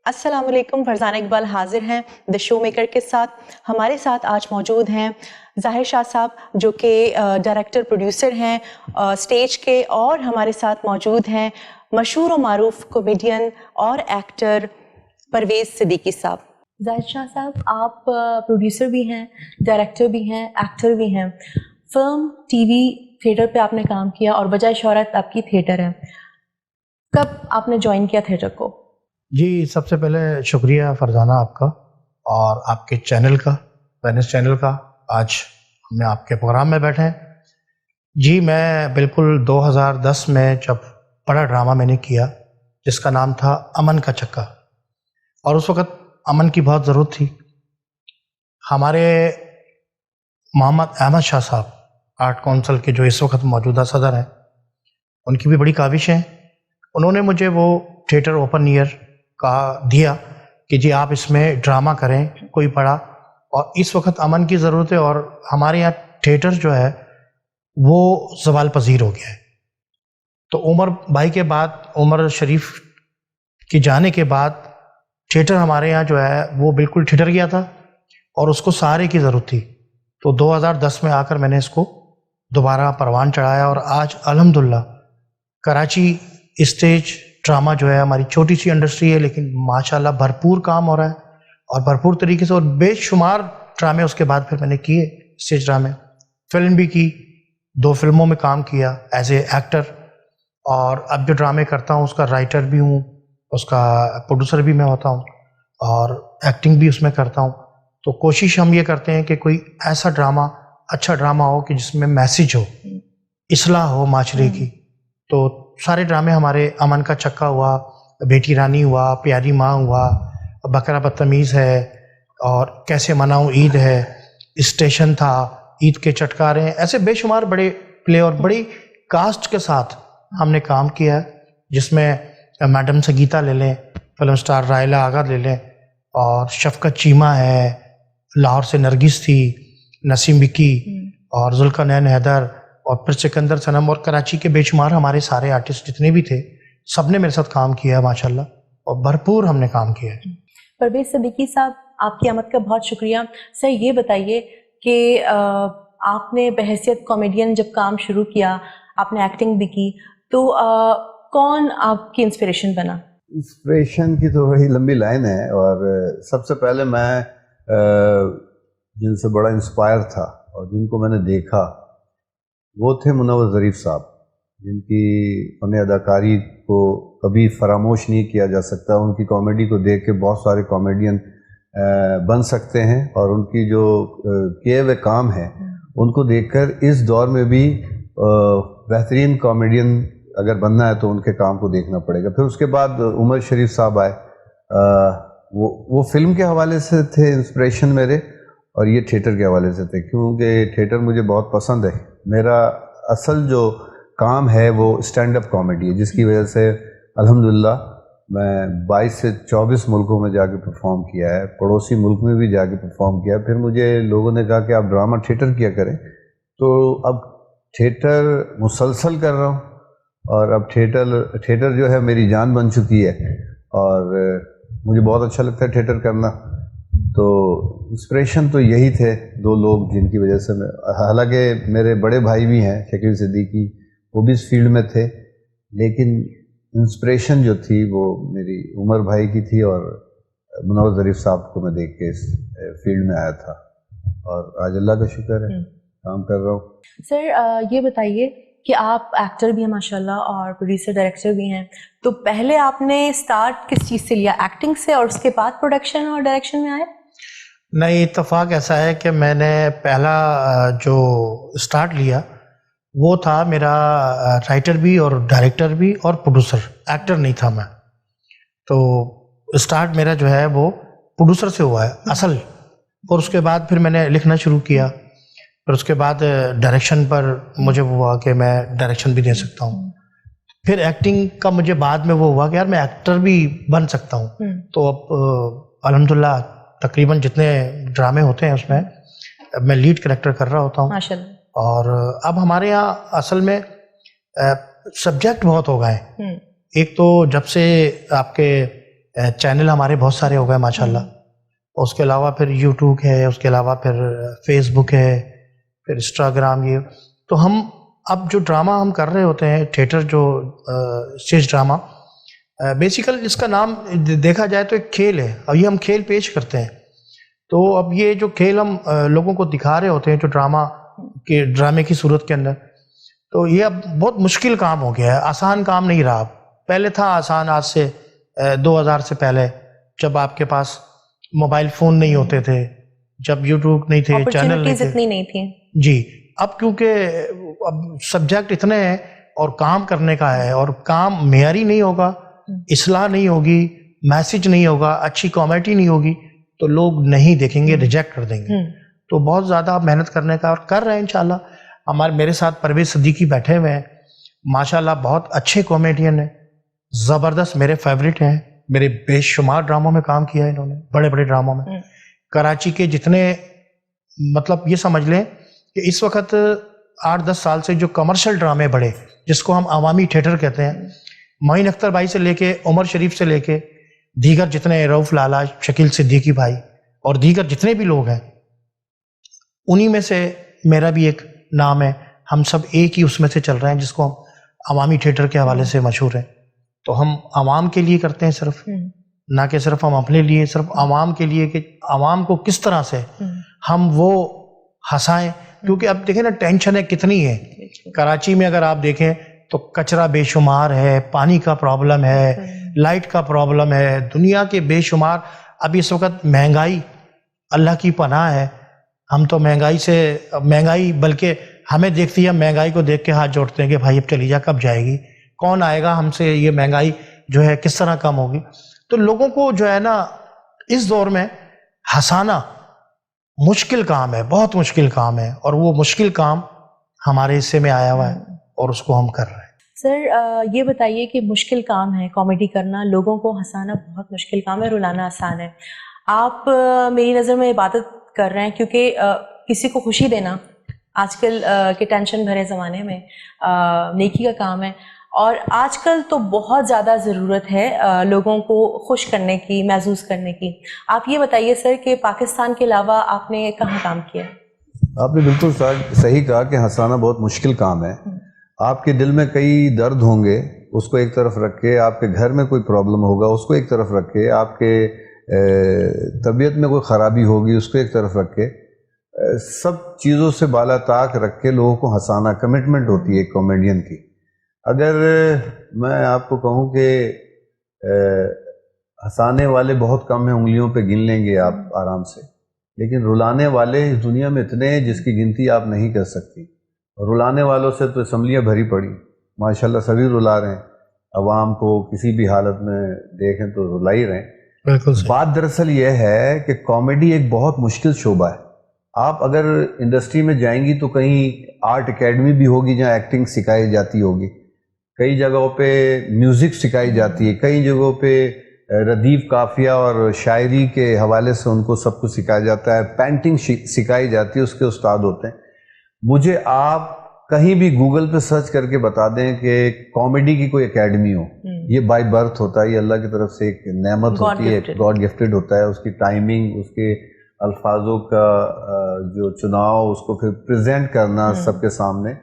السلام علیکم، فرزانہ اقبال حاضر ہیں دا شو میکر کے ساتھ. ہمارے ساتھ آج موجود ہیں ظاہر شاہ صاحب جو کہ ڈائریکٹر پروڈیوسر ہیں اسٹیج کے، اور ہمارے ساتھ موجود ہیں مشہور و معروف کامیڈین اور ایکٹر پرویز صدیقی صاحب. ظاہر شاہ صاحب، آپ پروڈیوسر بھی ہیں، ڈائریکٹر بھی ہیں، ایکٹر بھی ہیں. فلم، ٹی وی، تھیٹر پہ آپ نے کام کیا اور وجہ شہرت آپ کی تھیٹر ہے. کب آپ نے جوائن کیا تھیٹر کو؟ جی، سب سے پہلے شکریہ فرزانہ آپ کا اور آپ کے چینل کا، وینس چینل کا. آج ہم آپ کے پروگرام میں بیٹھے ہیں. جی، میں بالکل 2010 میں جب بڑا ڈرامہ میں نے کیا جس کا نام تھا امن کا چکا، اور اس وقت امن کی بہت ضرورت تھی. ہمارے محمد احمد شاہ صاحب آرٹ کونسل کے جو اس وقت موجودہ صدر ہیں، ان کی بھی بڑی کاوش ہیں. انہوں نے مجھے وہ تھیٹر اوپن ایئر کا دیا کہ جی آپ اس میں ڈرامہ کریں کوئی بڑا، اور اس وقت امن کی ضرورت ہے اور ہمارے یہاں تھیٹر جو ہے وہ زوال پذیر ہو گیا ہے. تو عمر بھائی کے بعد، عمر شریف کے جانے کے بعد تھیٹر ہمارے یہاں جو ہے وہ بالکل ٹھٹر گیا تھا اور اس کو سہارے کی ضرورت تھی. تو 2010 میں آ کر میں نے اس کو دوبارہ پروان چڑھایا، اور آج الحمدللہ کراچی اسٹیج ڈرامہ جو ہے ہماری چھوٹی سی انڈسٹری ہے لیکن ماشاءاللہ بھرپور کام ہو رہا ہے اور بھرپور طریقے سے، اور بے شمار ڈرامے اس کے بعد پھر میں نے کیے اسٹیج ڈرامے. فلم بھی کی، 2 فلموں میں کام کیا ایز اے ایکٹر، اور اب جو ڈرامے کرتا ہوں اس کا رائٹر بھی ہوں، اس کا پروڈیوسر بھی میں ہوتا ہوں، اور ایکٹنگ بھی اس میں کرتا ہوں. تو کوشش ہم یہ کرتے ہیں کہ کوئی ایسا ڈرامہ، اچھا ڈرامہ ہو کہ جس میں میسج ہو، اصلاح ہو معاشرے کی. تو سارے ڈرامے ہمارے امن کا چکا ہوا، بیٹی رانی ہوا، پیاری ماں ہوا، بکرا بدتمیز ہے، اور کیسے مناؤں عید ہے، اسٹیشن تھا، عید کے چٹکارے ہیں، ایسے بے شمار بڑے پلے اور بڑی کاسٹ کے ساتھ ہم نے کام کیا ہے. جس میں میڈم سنگیتا لے لیں، فلم سٹار رائلا آغا لے لیں، اور شفقت چیمہ ہے، لاہور سے نرگس تھی، نسیم بکی، اور ذوالقرنین حیدر، اور پھر سکندر صنم، اور کراچی کے بے شمار ہمارے سارے آرٹسٹ جتنے بھی تھے سب نے میرے ساتھ کام کیا ہے ماشاءاللہ، اور بھرپور ہم نے کام کیا ہے. پرویز صدیقی صاحب، آپ کی آمد کا بہت شکریہ. سر یہ بتائیے کہ آپ نے بحیثیت کامیڈین جب کام شروع کیا، آپ نے ایکٹنگ بھی کی، تو کون آپ کی انسپریشن بنا؟ انسپریشن کی تو وہی لمبی لائن ہے، اور سب سے پہلے میں جن سے بڑا انسپائر تھا اور جن کو میں نے دیکھا وہ تھے منور ظریف صاحب، جن کی فن اداکاری کو کبھی فراموش نہیں کیا جا سکتا. ان کی کامیڈی کو دیکھ کے بہت سارے کامیڈین بن سکتے ہیں، اور ان کی جو کیے ہوئے کام ہیں ان کو دیکھ کر اس دور میں بھی بہترین کامیڈین اگر بننا ہے تو ان کے کام کو دیکھنا پڑے گا. پھر اس کے بعد عمر شریف صاحب آئے، وہ فلم کے حوالے سے تھے انسپریشن میرے، اور یہ تھیٹر کے حوالے سے تھے، کیونکہ تھیٹر مجھے بہت پسند ہے. میرا اصل جو کام ہے وہ اسٹینڈ اپ کامیڈی ہے، جس کی وجہ سے الحمدللہ میں 22 سے 24 ملکوں میں جا کے پرفارم کیا ہے، پڑوسی ملک میں بھی جا کے پرفارم کیا ہے. پھر مجھے لوگوں نے کہا کہ آپ ڈرامہ تھیٹر کیا کریں، تو اب تھیٹر مسلسل کر رہا ہوں، اور اب تھیٹر جو ہے میری جان بن چکی ہے، اور مجھے بہت اچھا لگتا ہے تھیٹر کرنا. تو انسپریشن تو یہی تھے 2 لوگ جن کی وجہ سے میں، حالانکہ میرے بڑے بھائی بھی ہیں شکیل صدیقی، وہ بھی اس فیلڈ میں تھے، لیکن انسپریشن جو تھی وہ میری عمر بھائی کی تھی، اور منور ظریف صاحب کو میں دیکھ کے اس فیلڈ میں آیا تھا، اور آج اللہ کا شکر ہے کام کر رہا ہوں. سر یہ بتائیے کہ آپ ایکٹر بھی ہیں ماشاءاللہ اور پروڈیوسر ڈائریکٹر بھی ہیں، تو پہلے آپ نے سٹارٹ کس چیز سے لیا؟ ایکٹنگ سے، اور اس کے بعد پروڈکشن اور ڈائریکشن میں آئے؟ نہیں، اتفاق ایسا ہے کہ میں نے پہلا جو سٹارٹ لیا وہ تھا میرا رائٹر بھی اور ڈائریکٹر بھی اور پروڈیوسر، ایکٹر نہیں تھا میں. تو سٹارٹ میرا جو ہے وہ پروڈیوسر سے ہوا ہے اصل، اور اس کے بعد پھر میں نے لکھنا شروع کیا. پھر اس کے بعد ڈائریکشن پر مجھے وہ ہوا کہ میں ڈائریکشن بھی دے سکتا ہوں. پھر ایکٹنگ کا مجھے بعد میں وہ ہوا کہ یار میں ایکٹر بھی بن سکتا ہوں. تو اب الحمدللہ تقریباً جتنے ڈرامے ہوتے ہیں اس میں لیڈ کریکٹر کر رہا ہوتا ہوں ماشاءاللہ. اور اب ہمارے یہاں اصل میں سبجیکٹ بہت ہو گئے ہیں. ایک تو جب سے آپ کے چینل ہمارے بہت سارے ہو گئے ماشاءاللہ. اس کے علاوہ پھر یوٹیوب ہے, اس کے علاوہ پھر فیس بک ہے, پھر انسٹاگرام. یہ تو ہم اب جو ڈرامہ ہم کر رہے ہوتے ہیں تھیٹر, جو اسٹیج ڈرامہ, بیسیکل اس کا نام دیکھا جائے تو ایک کھیل ہے, اور یہ ہم کھیل پیش کرتے ہیں. تو اب یہ جو کھیل ہم لوگوں کو دکھا رہے ہوتے ہیں جو ڈرامے کی صورت کے اندر, تو یہ اب بہت مشکل کام ہو گیا ہے, آسان کام نہیں رہا. پہلے تھا آسان, آج سے 2000 سے پہلے, جب آپ کے پاس موبائل فون نہیں ہوتے تھے, جب یوٹیوب نہیں تھے, چینل نہیں تھے, اتنی نہیں تھی. جی. اب کیونکہ اب سبجیکٹ اتنے ہیں اور کام کرنے کا ہے, اور کام معیاری نہیں ہوگا, اصلاح نہیں ہوگی, میسج نہیں ہوگا, اچھی کامیڈی نہیں ہوگی, تو لوگ نہیں دیکھیں گے, ریجیکٹ کر دیں گے. تو بہت زیادہ آپ محنت کرنے کا, اور کر رہے ہیں انشاءاللہ. میرے ساتھ پرویز صدیقی بیٹھے ہوئے ہیں ماشاءاللہ, بہت اچھے کامیڈین ہیں, زبردست, میرے فیوریٹ ہیں. میرے بے شمار ڈراموں میں کام کیا ہے انہوں نے, بڑے بڑے ڈراموں میں. کراچی کے جتنے, مطلب یہ سمجھ لیں کہ اس وقت 8-10 سال سے جو کمرشل ڈرامے بڑے, جس کو ہم عوامی تھیٹر کہتے ہیں, معین اختر بھائی سے لے کے, عمر شریف سے لے کے, دیگر جتنے, رؤف لالا, شکیل صدیقی بھائی, اور دیگر جتنے بھی لوگ ہیں, انہی میں سے میرا بھی ایک نام ہے. ہم سب ایک ہی اس میں سے چل رہے ہیں, جس کو ہم عوامی تھیٹر کے حوالے سے مشہور ہیں. تو ہم عوام کے لیے کرتے ہیں صرف, نہ کہ صرف ہم اپنے لیے, صرف عوام کے لیے, کہ عوام کو کس طرح سے ہم وہ ہنسائیں. کیونکہ اب دیکھیں نا, ٹینشنیں کتنی ہیں کراچی میں. اگر آپ دیکھیں تو کچرا بے شمار ہے, پانی کا پرابلم ہے, لائٹ کا پرابلم ہے, دنیا کے بے شمار. اب اس وقت مہنگائی اللہ کی پناہ ہے. ہم تو مہنگائی بلکہ ہمیں دیکھتی ہے, مہنگائی کو دیکھ کے ہاتھ جوڑتے ہیں کہ بھائی اب چلی جا, کب جائے گی, کون آئے گا ہم سے, یہ مہنگائی جو ہے کس طرح کم ہوگی. تو لوگوں کو جو ہے نا اس دور میں ہنسانا مشکل کام ہے, بہت مشکل کام ہے, اور وہ مشکل کام ہمارے حصے میں آیا ہوا ہے, اور اس کو ہم کر رہے ہیں. سر یہ بتائیے کہ مشکل کام ہے کامیڈی کرنا, لوگوں کو ہنسانا بہت مشکل کام ہے, رلانا آسان ہے. آپ میری نظر میں عبادت کر رہے ہیں, کیونکہ کسی کو خوشی دینا آج کل کے ٹینشن بھرے زمانے میں نیکی کا کام ہے. اور آج کل تو بہت زیادہ ضرورت ہے لوگوں کو خوش کرنے کی, محظوظ کرنے کی. آپ یہ بتائیے سر کہ پاکستان کے علاوہ آپ نے کہاں کام کیا؟ آپ نے بالکل صحیح کہا کہ ہنسانا بہت مشکل کام ہے. آپ کے دل میں کئی درد ہوں گے, اس کو ایک طرف رکھ کے, آپ کے گھر میں کوئی پرابلم ہوگا اس کو ایک طرف رکھ کے, آپ کے طبیعت میں کوئی خرابی ہوگی اس کو ایک طرف رکھ کے, سب چیزوں سے بالا طاق رکھ کے لوگوں کو ہنسانا کمٹمنٹ ہوتی ہے ایک کامیڈین کی. اگر میں آپ کو کہوں کہ ہنسانے والے بہت کم ہیں, انگلیوں پہ گن لیں گے آپ آرام سے, لیکن رلانے والے اس دنیا میں اتنے ہیں جس کی گنتی آپ نہیں کر سکتی. رلانے والوں سے تو اسمبلیاں بھری پڑی, ماشاءاللہ سبھی رلا رہے ہیں. عوام کو کسی بھی حالت میں دیکھیں تو رلا ہی رہے ہیں. بالکل. بات دراصل یہ ہے کہ کامیڈی ایک بہت مشکل شعبہ ہے. آپ اگر انڈسٹری میں جائیں گی تو کہیں آرٹ اکیڈمی بھی ہوگی جہاں ایکٹنگ سکھائی جاتی ہوگی, کئی جگہوں پہ میوزک سکھائی جاتی ہے, کئی جگہوں پہ ردیف قافیہ اور شاعری کے حوالے سے ان کو سب کچھ سکھایا جاتا ہے, پینٹنگ سکھائی جاتی ہے, اس کے استاد ہوتے ہیں. مجھے آپ کہیں بھی گوگل پہ سرچ کر کے بتا دیں کہ کامیڈی کی کوئی اکیڈمی ہو, یہ بائی برتھ ہوتا ہے, یہ اللہ کی طرف سے ایک نعمت ہوتی ہے, گاڈ گفٹڈ ہوتا ہے. اس کی ٹائمنگ, اس کے الفاظوں کا جو چناؤ, اس کو پھر پریزنٹ کرنا سب کے سامنے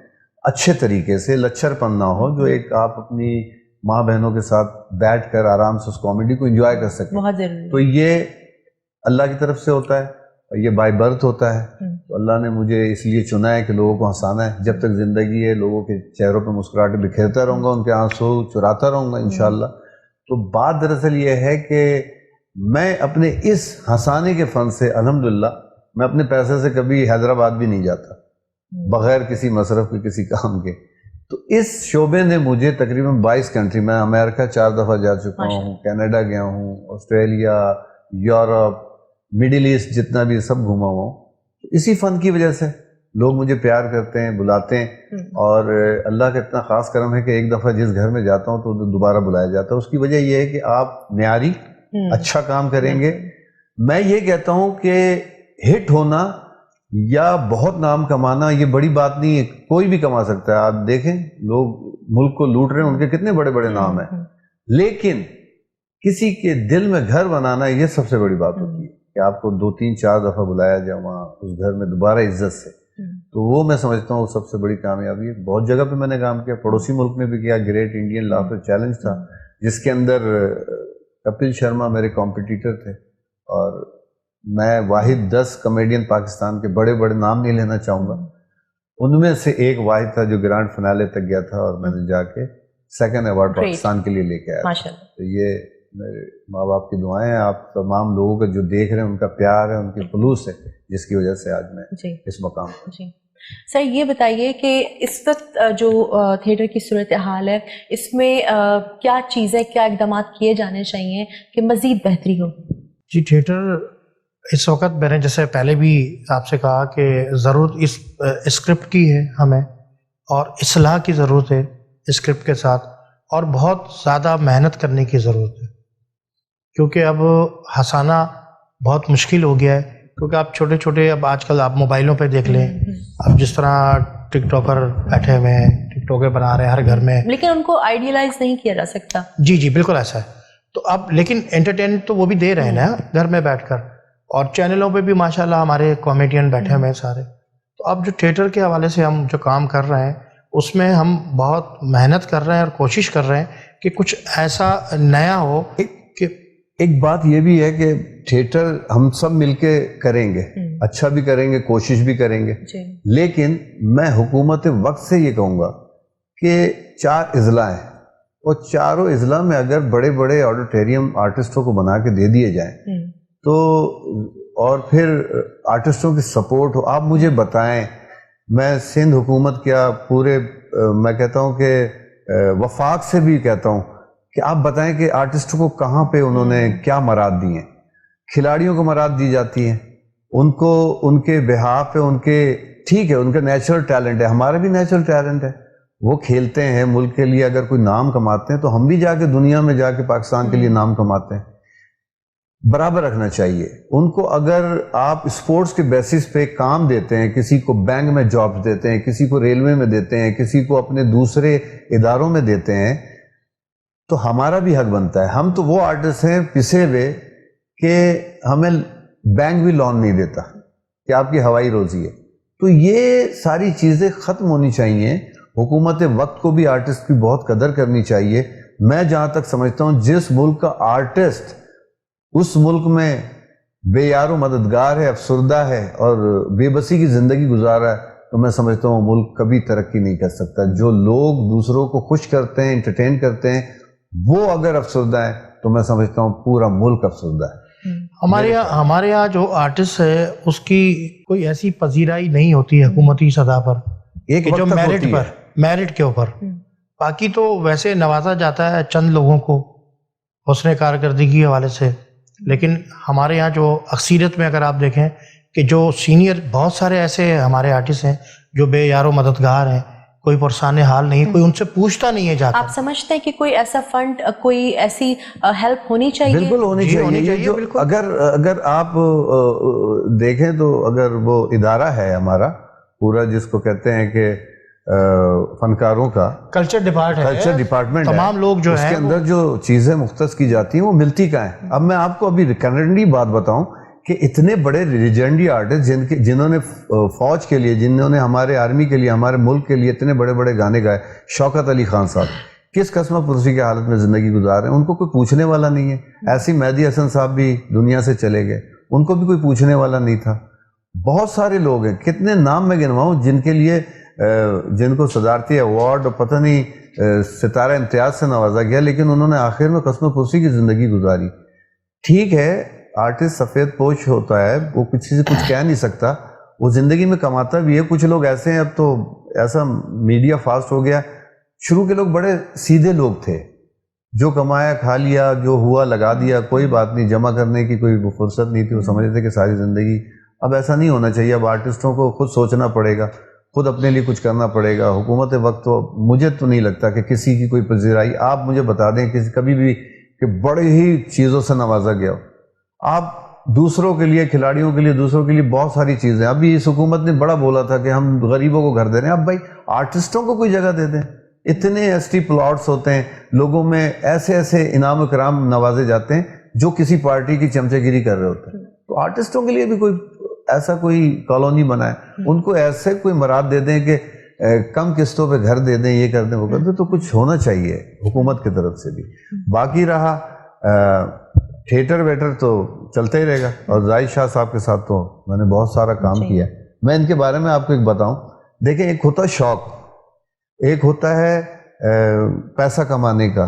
اچھے طریقے سے, لچر پن نہ ہو, جو ایک آپ اپنی ماں بہنوں کے ساتھ بیٹھ کر آرام سے اس کامیڈی کو انجوائے کر سکیں. بہت ضروری. تو یہ اللہ کی طرف سے ہوتا ہے, یہ بائی برتھ ہوتا ہے. تو اللہ نے مجھے اس لیے چنا ہے کہ لوگوں کو ہنسانا ہے. جب تک زندگی ہے لوگوں کے چہروں پہ مسکراہٹ بکھیرتا رہوں گا, ان کے آنسو چراتا رہوں گا انشاءاللہ. تو بات دراصل یہ ہے کہ میں اپنے اس ہنسانے کے فن سے الحمدللہ, میں اپنے پیسے سے کبھی حیدرآباد بھی نہیں جاتا بغیر کسی مصرف کے, کسی کام کے. تو اس شعبے نے مجھے تقریباً 22 کنٹری, میں امریکہ 4 دفعہ جا چکا ہوں, کینیڈا گیا ہوں, آسٹریلیا, یورپ, مڈل ایسٹ, جتنا بھی سب گھوما ہوا ہوں. اسی فن کی وجہ سے لوگ مجھے پیار کرتے ہیں, بلاتے ہیں, اور اللہ کا اتنا خاص کرم ہے کہ ایک دفعہ جس گھر میں جاتا ہوں تو دوبارہ بلایا جاتا ہے. اس کی وجہ یہ ہے کہ آپ معیاری اچھا کام کریں گے. میں یہ کہتا ہوں کہ ہٹ ہونا یا بہت نام کمانا یہ بڑی بات نہیں ہے, کوئی بھی کما سکتا ہے. آپ دیکھیں لوگ ملک کو لوٹ رہے ہیں, ان کے کتنے بڑے بڑے نام ہیں, لیکن کسی کے دل میں گھر بنانا یہ سب سے بڑی بات ہوتی ہے کہ آپ کو 2 3 4 دفعہ بلایا جائے وہاں اس گھر میں دوبارہ عزت سے، تو وہ میں سمجھتا ہوں سب سے بڑی کامیابی ہے۔ بہت جگہ پہ میں نے کام کیا، پڑوسی ملک میں بھی کیا، گریٹ انڈین لافر چیلنج تھا جس کے اندر کپل شرما میرے کمپٹیٹر تھے، اور میں واحد 10 کمیڈین پاکستان کے، بڑے بڑے نام نہیں لینا چاہوں گا، ان میں سے ایک واحد تھا جو گرانڈ فنالے تک گیا تھا، اور میں نے جا کے 2nd ایوارڈ پاکستان کے لیے لے کے آیا۔ تو یہ میرے ماں باپ کی دعائیں ہیں، آپ تمام لوگوں کا جو دیکھ رہے ہیں ان کا پیار ہے، ان کی خلوص ہے، جس کی وجہ سے آج میں اس مقام پر۔ جی سر، یہ بتائیے کہ اس وقت جو تھیٹر کی صورتحال ہے، اس میں کیا چیزیں، کیا اقدامات کیے جانے چاہیے کہ مزید بہتری ہو؟ جی تھیٹر اس وقت میں نے جیسے پہلے بھی آپ سے کہا کہ ضرورت اس اسکرپٹ کی ہے ہمیں، اور اصلاح کی ضرورت ہے اسکرپٹ کے ساتھ، اور بہت زیادہ محنت کرنے کی ضرورت ہے، کیونکہ اب ہنسانا بہت مشکل ہو گیا ہے، کیونکہ آپ چھوٹے چھوٹے، اب آج کل آپ موبائلوں پہ دیکھ لیں، اب جس طرح ٹک ٹاکر بیٹھے ہوئے ہیں، ٹک ٹاکر بنا رہے ہیں ہر گھر میں، لیکن ان کو آئیڈیلائز نہیں کیا جا سکتا۔ جی جی بالکل ایسا ہے، تو اب لیکن انٹرٹین تو وہ بھی دے رہے ہیں نا گھر میں بیٹھ کر، اور چینلوں پہ بھی ماشاءاللہ ہمارے کامیڈین بیٹھے ہوئے ہیں سارے۔ تو اب جو تھیٹر کے حوالے سے ہم جو کام کر رہے ہیں اس میں ہم بہت محنت کر رہے ہیں اور کوشش کر رہے ہیں کہ کچھ ایسا نیا ہو کہ ایک بات یہ بھی ہے کہ تھیٹر ہم سب مل کے کریں گے، اچھا بھی کریں گے، کوشش بھی کریں گے، لیکن میں حکومت وقت سے یہ کہوں گا کہ 4 اضلاع ہیں، اور چاروں اضلاع میں اگر بڑے بڑے آڈیٹوریم آرٹسٹوں کو بنا کے دے دیے جائیں تو، اور پھر آرٹسٹوں کی سپورٹ ہو۔ آپ مجھے بتائیں، میں سندھ حکومت کیا پورے میں کہتا ہوں کہ وفاق سے بھی کہتا ہوں کہ آپ بتائیں کہ آرٹسٹ کو کہاں پہ انہوں نے کیا مراد دی ہیں؟ کھلاڑیوں کو مراد دی جاتی ہیں، ان کو ان کے بہاف پہ، ان کے ٹھیک ہے ان کا نیچرل ٹیلنٹ ہے، ہمارا بھی نیچرل ٹیلنٹ ہے، وہ کھیلتے ہیں ملک کے لیے، اگر کوئی نام کماتے ہیں تو ہم بھی جا کے دنیا میں جا کے پاکستان کے لیے نام کماتے ہیں۔ برابر رکھنا چاہیے ان کو۔ اگر آپ اسپورٹس کے بیسس پہ کام دیتے ہیں، کسی کو بینک میں جابز دیتے ہیں، کسی کو ریلوے میں دیتے ہیں، کسی کو اپنے دوسرے اداروں میں دیتے ہیں، تو ہمارا بھی حق بنتا ہے۔ ہم تو وہ آرٹسٹ ہیں پسے ہوئے کہ ہمیں بینک بھی لون نہیں دیتا کہ آپ کی ہوائی روزی ہے۔ تو یہ ساری چیزیں ختم ہونی چاہیے۔ حکومت وقت کو بھی آرٹسٹ کی بہت قدر کرنی چاہیے۔ میں جہاں تک سمجھتا ہوں جس ملک کا آرٹسٹ اس ملک میں بے یار و مددگار ہے، افسردہ ہے اور بے بسی کی زندگی گزار رہا ہے، تو میں سمجھتا ہوں ملک کبھی ترقی نہیں کر سکتا۔ جو لوگ دوسروں کو خوش کرتے ہیں، انٹرٹین کرتے ہیں، وہ اگر افسردہ ہے تو میں سمجھتا ہوں پورا ملک افسردہ ہے۔ ہمارے یہاں جو آرٹسٹ ہے اس کی کوئی ایسی پذیرائی نہیں ہوتی حکومتی سطح پر، ایک جو میرٹ کے اوپر، باقی تو ویسے نوازا جاتا ہے چند لوگوں کو حسن کارکردگی کے حوالے سے، لیکن ہمارے یہاں جو اکثریت میں اگر آپ دیکھیں کہ جو سینئر بہت سارے ایسے ہمارے آرٹسٹ ہیں جو بے یار و مددگار ہیں، کوئی پرسان حال نہیں، کوئی ان سے پوچھتا نہیں ہے جا کر۔ آپ سمجھتے ہیں کہ کوئی ایسا فنڈ، کوئی ایسی ہیلپ ہونی چاہیے؟ بالکل ہونی چاہیے۔ اگر آپ دیکھیں تو اگر وہ ادارہ ہے ہمارا پورا جس کو کہتے ہیں کہ فنکاروں کا کلچر ڈپارٹمنٹ، تمام لوگ جو اس ہیں کے اندر جو چیزیں مختص کی جاتی ہیں وہ ملتی کہاں ہیں؟ اب میں آپ کو ابھی کرنٹلی بات بتاؤں کہ اتنے بڑے لیجنڈری آرٹسٹ جنہوں نے فوج کے لیے، جنہوں نے ہمارے آرمی کے لیے، ہمارے ملک کے لیے اتنے بڑے بڑے گانے گائے، شوکت علی خان صاحب کس قسم پرسی کی حالت میں زندگی گزار رہے ہیں، ان کو کوئی پوچھنے والا نہیں ہے۔ ایسی مہدی حسن صاحب بھی دنیا سے چلے گئے، ان کو بھی کوئی پوچھنے والا نہیں تھا۔ بہت سارے لوگ ہیں، کتنے نام میں گنواؤں جن کے لیے جن کو صدارتی ایوارڈ اور پتہ نہیں ستارہ امتیاز سے نوازا گیا، لیکن انہوں نے آخر میں قسم پرسی کی زندگی گزاری۔ ٹھیک ہے، آرٹسٹ سفید پوش ہوتا ہے، وہ کسی سے کچھ کہہ نہیں سکتا، وہ زندگی میں کماتا بھی ہے۔ کچھ لوگ ایسے ہیں، اب تو ایسا میڈیا فاسٹ ہو گیا، شروع کے لوگ بڑے سیدھے لوگ تھے، جو کمایا کھا لیا، جو ہوا لگا دیا، کوئی بات نہیں، جمع کرنے کی کوئی فرصت نہیں تھی، وہ سمجھتے تھے کہ ساری زندگی۔ اب ایسا نہیں ہونا چاہیے، اب آرٹسٹوں کو خود سوچنا پڑے گا، خود اپنے لیے کچھ کرنا پڑے گا۔ حکومت وقت تو مجھے تو نہیں لگتا کہ کسی کی کوئی پذیرائی، آپ مجھے بتا دیں کبھی بھی کہ بڑے ہی چیزوں سے نوازا گیا ہو۔ آپ دوسروں کے لیے، کھلاڑیوں کے لیے، دوسروں کے لیے بہت ساری چیزیں، ابھی اس حکومت نے بڑا بولا تھا کہ ہم غریبوں کو گھر دے رہے ہیں، اب بھائی آرٹسٹوں کو کوئی جگہ دے دیں، اتنے ایس ٹی پلاٹس ہوتے ہیں, لوگوں میں ایسے ایسے انعام و کرام نوازے جاتے ہیں جو کسی پارٹی کی چمچے گیری کر رہے ہوتے ہیں. تو آرٹسٹوں کے لیے بھی کوئی ایسا کوئی کالونی بنائے, ان کو ایسے کوئی مراد دے دیں کہ کم قسطوں پہ گھر دے دیں, یہ کر دیں وہ کر دیں, تو کچھ ہونا چاہیے حکومت کی طرف سے بھی. باقی رہا تھیٹر ویٹر تو چلتا ہی رہے گا, اور زاہد شاہ صاحب کے ساتھ تو میں نے بہت سارا کام کیا. میں ان کے بارے میں آپ کو ایک بتاؤں, دیکھیں ایک ہوتا ہے شوق, ایک ہوتا ہے پیسہ کمانے کا,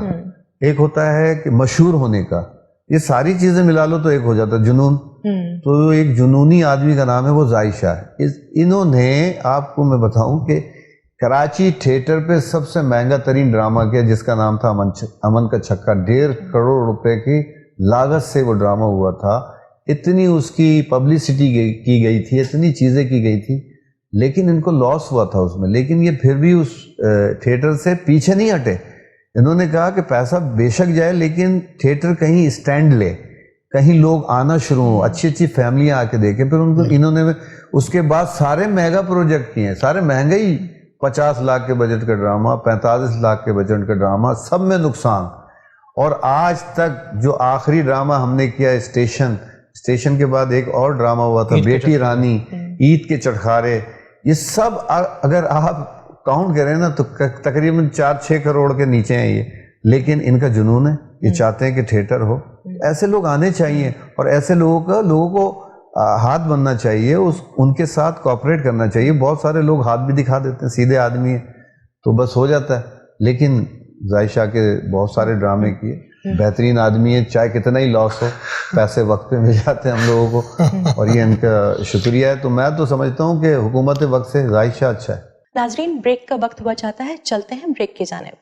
ایک ہوتا ہے کہ مشہور ہونے کا. یہ ساری چیزیں ملا لو تو ایک ہو جاتا ہے جنون. تو ایک جنونی آدمی کا نام ہے وہ زاہد شاہ ہے. انہوں نے, آپ کو میں بتاؤں کہ کراچی تھیٹر پہ سب سے مہنگا ترین ڈرامہ کیا جس کا نام تھا امن کا چھکا. 1.5 کروڑ روپے کی لاگت سے وہ ڈرامہ ہوا تھا. اتنی اس کی پبلسٹی کی گئی تھی, اتنی چیزیں کی گئی تھی, لیکن ان کو لاس ہوا تھا اس میں. لیکن یہ پھر بھی اس تھیٹر سے پیچھے نہیں ہٹے. انہوں نے کہا کہ پیسہ بے شک جائے لیکن تھیٹر کہیں اسٹینڈ لے, کہیں لوگ آنا شروع ہوں, اچھی اچھی فیملیاں آ کے دیکھیں. پھر انہوں نے اس کے بعد سارے میگا پروجیکٹ کیے ہیں, سارے مہنگے ہی, 50 لاکھ کے بجٹ کا ڈرامہ, 45 لاکھ کے بجٹ کا ڈرامہ, سب میں نقصان. اور آج تک جو آخری ڈرامہ ہم نے کیا اسٹیشن کے بعد ایک اور ڈرامہ ہوا تھا بیٹی رانی, عید کے چٹخارے, یہ سب اگر آپ کاؤنٹ کریں نا تو تقریباً 4-6 کروڑ کے نیچے ہیں یہ. لیکن ان کا جنون ہے, یہ چاہتے ہیں کہ تھیٹر ہو. ایسے لوگ آنے چاہیے, اور ایسے لوگوں کو ہاتھ بننا چاہیے, ان کے ساتھ کوآپریٹ کرنا چاہیے. بہت سارے لوگ ہاتھ بھی دکھا دیتے ہیں, سیدھے آدمی ہیں تو بس ہو جاتا ہے. لیکن زاہد شاہ کے بہت سارے ڈرامے کیے, بہترین آدمی ہے, چاہے کتنا ہی لاس ہو پیسے وقت پہ مل جاتے ہیں ہم لوگوں کو, اور یہ ان کا شکریہ ہے. تو میں تو سمجھتا ہوں کہ حکومت وقت سے زاہد شاہ اچھا ہے. ناظرین, بریک کا وقت ہوا چاہتا ہے, چلتے ہیں بریک کی جانب.